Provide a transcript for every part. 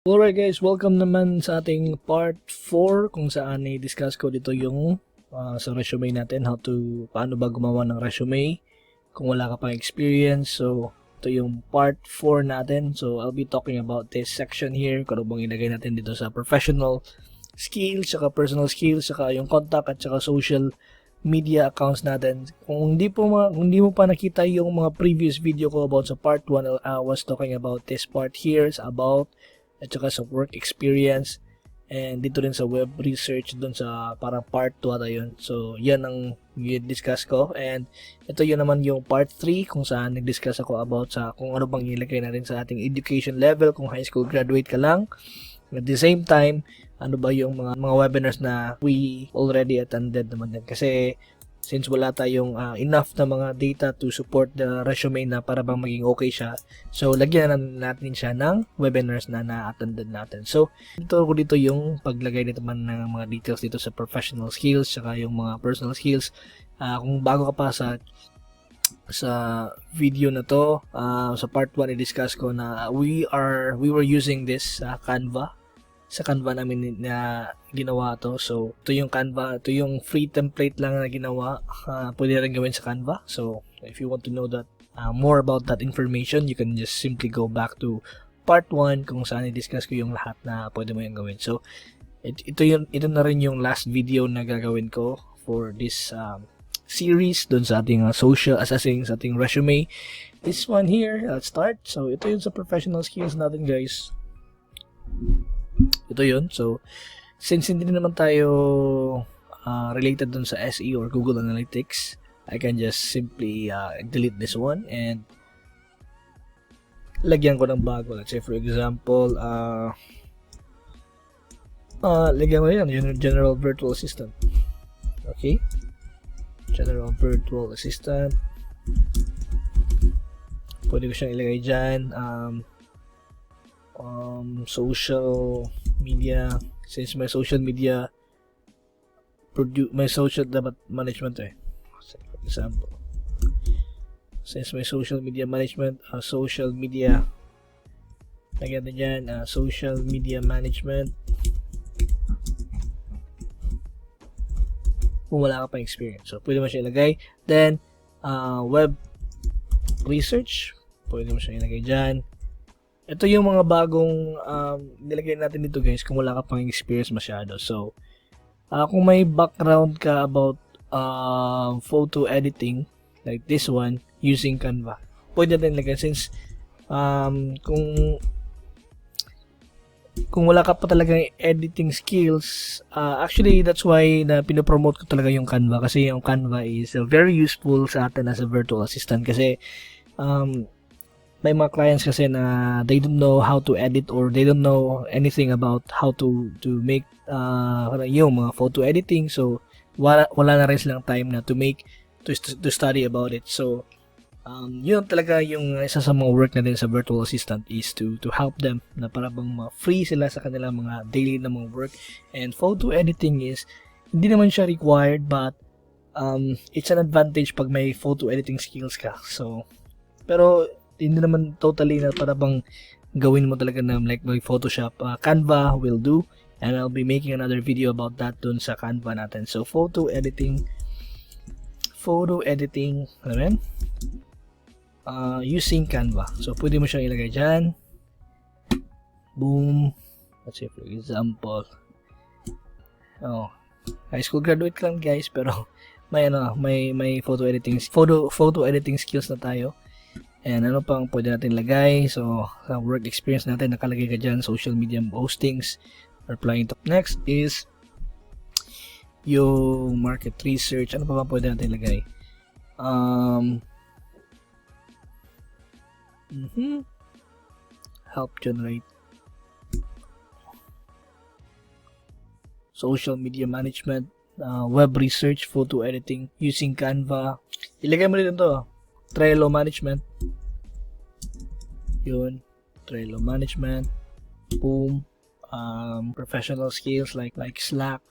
Alright guys, welcome naman sa ating part 4 kung saan i-discuss ko dito yung sa resume natin, paano ba gumawa ng resume kung wala ka pang experience. So, ito yung part 4 natin. So, I'll be talking about this section here, kung ano bang ilagay natin dito sa professional skills, saka personal skills, saka yung contact at saka social media accounts natin. Kung hindi mo pa nakita yung mga previous video ko about sa part 1, I was talking about this part here, about at saka sa work experience, and dito rin sa web research dun sa parang part 2 ata yun. So yan ang i-discuss ko, and ito yun naman yung part 3 kung saan nag-discuss ako about sa kung ano bang ilagay natin sa ating education level kung high school graduate ka lang. At the same time, ano ba yung mga webinars na we already attended naman din, kasi since wala tayong enough na mga data to support the resume na para bang maging okay siya, so lagyan natin siya ng webinars na na-attended natin. So dito yung paglagay nito man ng mga details dito sa professional skills saka yung mga personal skills. Kung bago ka pa sa video na to, sa part 1 i-discuss ko na we were using this Canva. Sa Canva namin na ginawa to. So, ito yung Canva. Ito yung free template lang na ginawa. Pwede rin gawin sa Canva. So, if you want to know that more about that information, you can just simply go back to part 1 kung saan i-discuss ko yung lahat na pwede mo yung gawin. So, ito na rin yung last video na gagawin ko for this series dun sa ating social assessing, sa ating resume. This one here, let's start. So, ito yung sa professional skills natin, guys. Ito yun. So, since hindi naman tayo related dun sa SEO or Google Analytics, I can just simply delete this one and lagyan ko ng bago. Let's say for example, lagyan ko yan, General Virtual Assistant. Okay? General Virtual Assistant. Pwede ko siyang ilagay dyan. Social media, since my social media dapat management for example, since my social media management, social media lagyan din dyan, social media management kung wala ka pang experience. So pwede mo siya ilagay. Then web research, pwede mo siya ilagay dyan. Ito yung mga bagong nilagay natin dito, guys, kung wala ka pang experience masyado. So, kung may background ka about photo editing, like this one, using Canva, pwede natin ilagay. Since kung wala ka pa talagang editing skills, actually that's why na pinopromote ko talaga yung Canva, kasi yung Canva is very useful sa atin as a virtual assistant, kasi may mga clients kasi na they don't know how to edit or they don't know anything about how to make yung mga photo editing. So wala na rin silang time na to study about it. So yun talaga yung isa sa mga work natin sa virtual assistant is to help them na para bang free sila sa kanilang mga daily na mga work. And photo editing is hindi naman siya required, but it's an advantage pag may photo editing skills ka. So pero hindi naman totally na para bang gawin mo talaga na like may Photoshop. Canva will do, and I'll be making another video about that dun sa Canva natin. So photo editing, ano yan? Using Canva. So pwede mo siyang ilagay dyan. Boom. Let's say for example, high school graduate lang, guys, pero may photo editing skills na tayo. And ano pang pwede natin lagay? So, sa work experience natin, nakalagay ka dyan, social media postings. Replying to next is yung market research. Ano pa ba pwede natin lagay? Help generate. Social media management, web research, photo editing, using Canva. Ilagay mo rin ito. Trello management. Yun. Trello management. Boom. Professional skills like Slack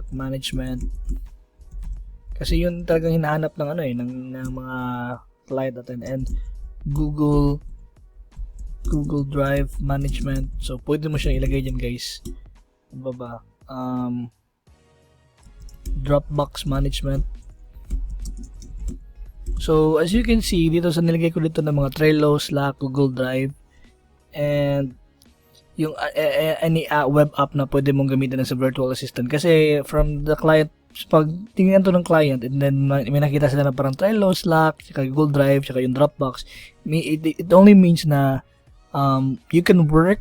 management. Kasi yun talagang hinahanap ng ng mga client natin. And Google Google Drive management. So pwede mo siyang ilagay dyan guys. Ano ba? Dropbox management. So as you can see dito sa nilagay ko dito ng mga Trello, Slack, Google Drive, and yung any web app na pwede mong gamitin sa virtual assistant. Kasi from the client, pag tingnan to ng client and then may nakita sila na parang Trello, Slack, saka Google Drive, saka yung Dropbox, it only means na you can work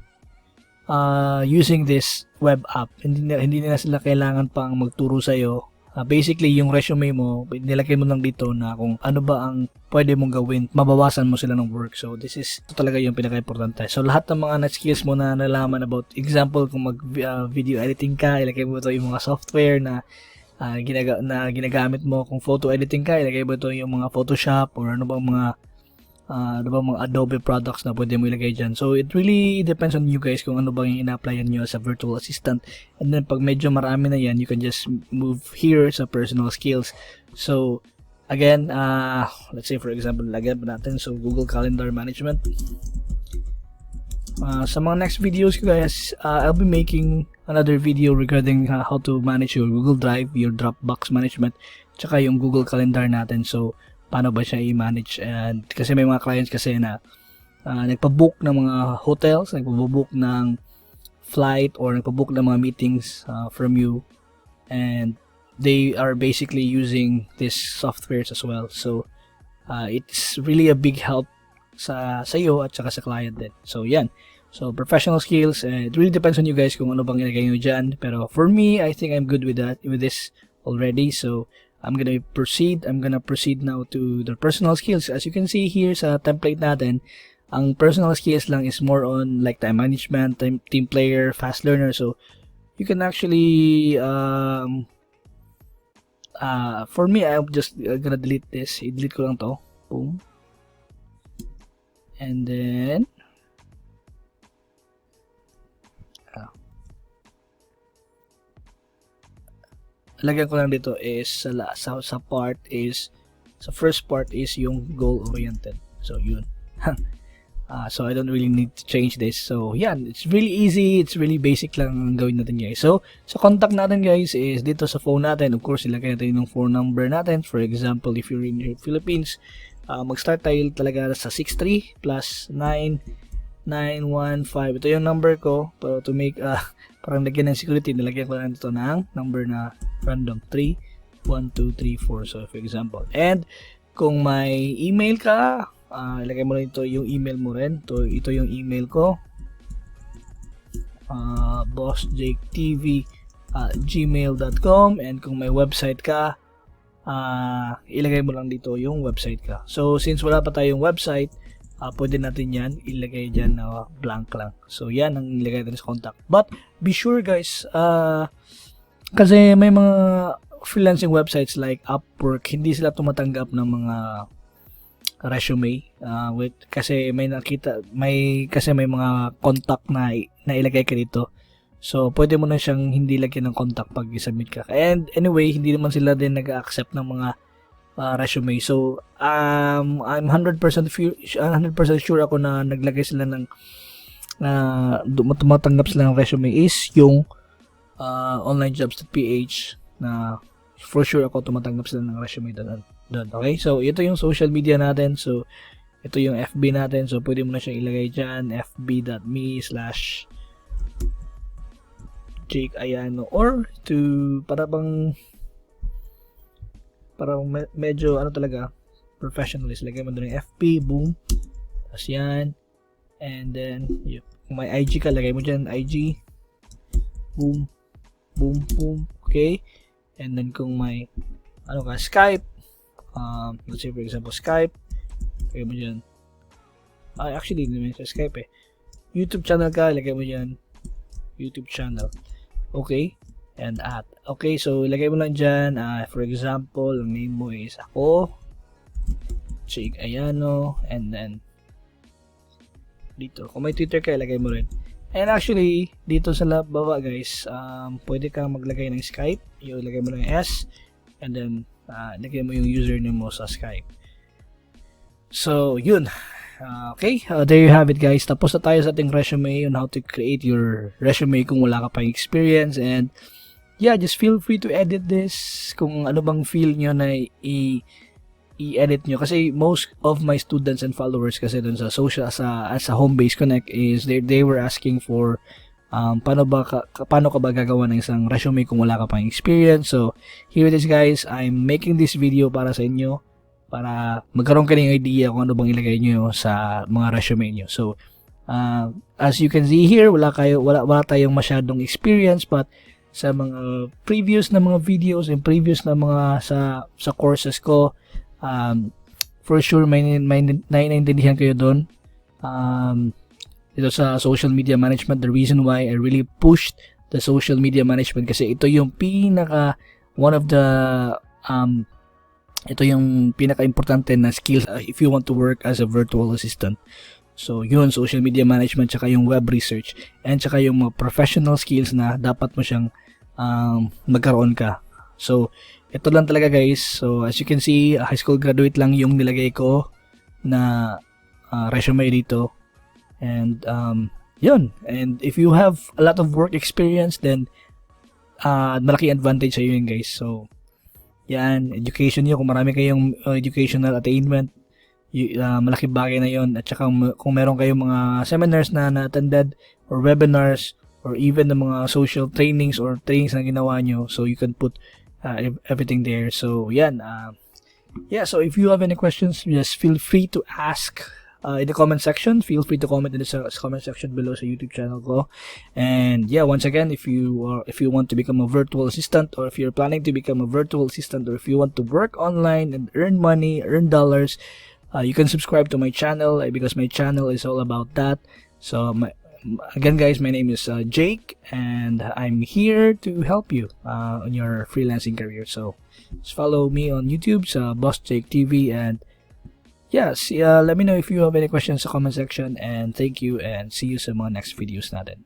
using this web app. Hindi na sila kailangan pang magturo sa'yo. Basically, yung resume mo, nilagay mo lang dito na kung ano ba ang pwede mong gawin, mabawasan mo sila ng work. So, ito talaga yung pinaka-importante. So, lahat ng mga skills mo na nalaman about, example, kung mag-video editing ka, ilagay mo ito yung mga software na ginagamit mo. Kung photo editing ka, ilagay mo ito yung mga Photoshop or ano bang mga Adobe products na pwede mo ilagay dyan. So, it really depends on you guys kung ano bang yung ina-applyan nyo sa virtual assistant. And then, pag medyo marami na yan, you can just move here sa personal skills. So, again, let's say for example, lagyan pa natin. So, Google Calendar Management. Sa mga next videos ko guys, I'll be making another video regarding how to manage your Google Drive, your Dropbox management, tsaka yung Google Calendar natin. So, paano ba siya i-manage? And kasi may mga clients kasi na nagpa-book ng mga hotels, nagpa-book ng flight, or nagpa-book ng mga meetings from you, and they are basically using these softwares as well. So it's really a big help sa iyo at saka sa client din. So yan. So professional skills, it really depends on you guys kung ano bang ilagay nyo dyan. Pero for me, I think I'm good with this already. So I'm gonna proceed now to the personal skills. As you can see here sa template natin, ang personal skills lang is more on like time management, team player, fast learner. So you can actually for me, I'm just gonna delete this. I-delete ko lang to. Boom. And then lagyan ko lang dito is sa first part is yung goal oriented. So yun. So I don't really need to change this. So yan, it's really easy, it's really basic lang ang gawin natin guys. So sa contact natin guys is dito sa phone natin. Of course, ilagay natin yung phone number natin. For example, if you're in the Philippines, mag-start tayo talaga sa 63 plus 9915. Ito yung number ko, pero to make parang lagyan ng security, nilagyan ko lang ito ng number na random 31234. So for example, and kung may email ka, ilagay mo lang ito yung email mo rin. Ito yung email ko, bossjaketv@gmail.com. And kung may website ka, ilagay mo lang dito yung website ka. So since wala pa tayong website, pwede natin yan ilagay dyan na blank lang. So yan ang ilagay natin sa contact. But be sure guys, kasi may mga freelancing websites like Upwork, hindi sila tumatanggap ng mga resume, kasi may mga contact na ilagay ka dito. So pwede mo na siyang hindi lagyan ng contact pag i-submit ka. And anyway, hindi naman sila din nag-accept ng mga resume. So I'm 100% sure ako na naglagay sila ng tumatanggap sila ng resume is yung onlinejobs.ph, na for sure ako tumatanggap sila ng resume doon. Okay, so ito yung social media natin. So ito yung FB natin. So pwede mo na siyang ilagay dyan, fb.me/Jake Ayano, or to parang medyo ano talaga professionalist. Lagay mo doon yung FB, boom, tapos yan, and then kung may IG ka, lagay mo dyan IG, boom, boom, boom. Okay, and then kung may ano ka, Skype, let's say for example Skype, lagay mo dyan, actually hindi naman sa Skype YouTube channel ka, lagay mo dyan YouTube channel. Okay, and okay, so ilagay mo lang dyan, for example, ang name mo is ako, Jake Ayano, and then dito, kung may Twitter ka, ilagay mo rin. And actually, dito sa baba guys, pwede kang maglagay ng Skype, ilagay mo lang yung S, and then ilagay mo yung username mo sa Skype. So yun, Okay, there you have it guys. Tapos na tayo sa ating resume on how to create your resume kung wala ka pang experience. And yeah, just feel free to edit this kung ano bang feel nyo na i-edit nyo. Kasi most of my students and followers kasi dun sa social, sa Home Base Connect is they were asking for paano ka ba gagawa ng isang resume kung wala ka pang experience. So here it is guys, I'm making this video para sa inyo, para magkaroon ka ng idea kung ano bang ilagay nyo sa mga resume nyo. So, as you can see here, wala tayong masyadong experience, but sa mga previous na mga videos and previous na mga sa courses ko, for sure may naiintindihan kayo doon. Ito sa social media management, the reason why I really pushed the social media management kasi ito yung ito yung pinaka-importante na skills if you want to work as a virtual assistant. So, yun, social media management, tsaka yung web research, and tsaka yung mga professional skills na dapat mo siyang magkaroon ka. So, ito lang talaga guys. So, as you can see, high school graduate lang yung nilagay ko na resume dito. And, yun. And if you have a lot of work experience, then malaki advantage sa yun guys. So, yan, education nyo, kung marami kayong educational attainment, malaki bagay na yon. At saka kung meron kayong mga seminars na na-attended or webinars or even the mga social trainings or trainings na ginawa nyo, so you can put everything there. So yan, yeah, so if you have any questions, just feel free to ask in the comment section. Feel free to comment in the comment section below sa YouTube channel ko. And yeah, once again, if you want to become a virtual assistant, or if you're planning to become a virtual assistant, or if you want to work online and earn money, earn dollars, you can subscribe to my channel because my channel is all about that. So again guys, my name is Jake, and I'm here to help you on your freelancing career. So just follow me on YouTube sa Boss Jake TV, and yes, let me know if you have any questions sa comment section, and thank you, and see you sa mga next videos natin.